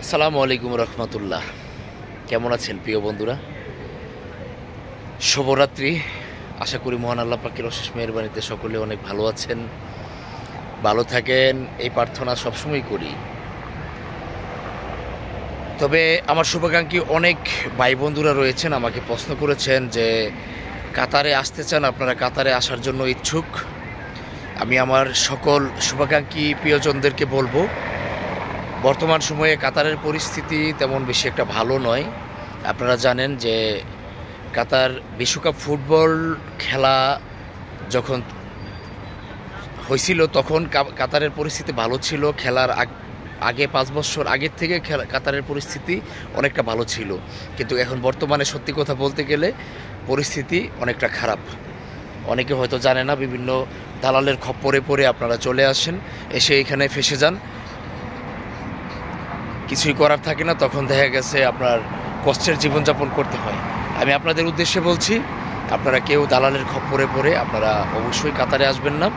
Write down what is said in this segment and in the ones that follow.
আসসালামু আলাইকুম রহমতুল্লাহ। কেমন আছেন প্রিয় বন্ধুরা? শুভরাত্রি। আশা করি মহান আল্লাহ পাকের অশেষ মেহেরবানিতে সকলে অনেক ভালো আছেন, ভালো থাকেন, এই প্রার্থনা সবসময় করি। তবে আমার শুভাকাঙ্ক্ষী অনেক ভাই বন্ধুরা রয়েছেন, আমাকে প্রশ্ন করেছেন যে কাতারে আসতে চান, আপনারা কাতারে আসার জন্য ইচ্ছুক। আমি আমার সকল শুভাকাঙ্ক্ষী প্রিয়জনদেরকে বলবো, বর্তমান সময়ে কাতারের পরিস্থিতি তেমন বেশি একটা ভালো নয়। আপনারা জানেন যে কাতার বিশ্বকাপ ফুটবল খেলা যখন হয়েছিল তখন কাতারের পরিস্থিতি ভালো ছিল। খেলার আগে 5 বছর আগের থেকে কাতারের পরিস্থিতি অনেকটা ভালো ছিল, কিন্তু এখন বর্তমানে সত্যি কথা বলতে গেলে পরিস্থিতি অনেকটা খারাপ। অনেকে হয়তো জানে না, বিভিন্ন দালালের খপ্পরে পড়ে আপনারা চলে আসেন, এসে এখানে ফেসে যান, কিছুই করার থাকে না, তখন দেখা গেছে আপনার কষ্টের জীবনযাপন করতে হয়। আমি আপনাদের উদ্দেশ্যে বলছি, আপনারা কেউ দালালের খপ্পরে পড়ে আপনারা অবশ্যই কাতারে আসবেন না,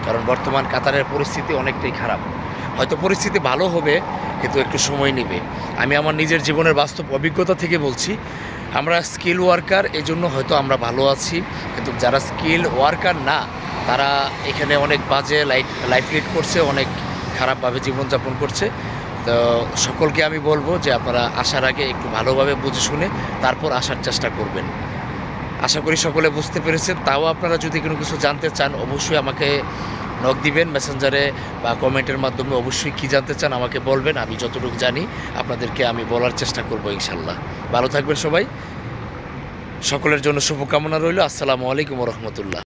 কারণ বর্তমান কাতারের পরিস্থিতি অনেকটাই খারাপ। হয়তো পরিস্থিতি ভালো হবে, কিন্তু একটু সময় নেবে। আমি আমার নিজের জীবনের বাস্তব অভিজ্ঞতা থেকে বলছি, আমরা স্কিল ওয়ার্কার, এই জন্য হয়তো আমরা ভালো আছি, কিন্তু যারা স্কিল ওয়ার্কার না তারা এখানে অনেক বাজে লাইফ লিড করছে, অনেক খারাপভাবে জীবনযাপন করছে। তো সকলকে আমি বলবো যে আপনারা আসার আগে একটু ভালোভাবে বুঝে শুনে তারপর আসার চেষ্টা করবেন। আশা করি সকলে বুঝতে পেরেছেন। তাও আপনারা যদি কোনো কিছু জানতে চান অবশ্যই আমাকে নক দিবেন মেসেঞ্জারে বা কমেন্টের মাধ্যমে। অবশ্যই কী জানতে চান আমাকে বলবেন, আমি যতটুকু জানি আপনাদেরকে আমি বলার চেষ্টা করব ইনশাল্লাহ। ভালো থাকবেন সবাই, সকলের জন্য শুভকামনা রইল। আসসালামু আলাইকুম রহমতুল্লাহ।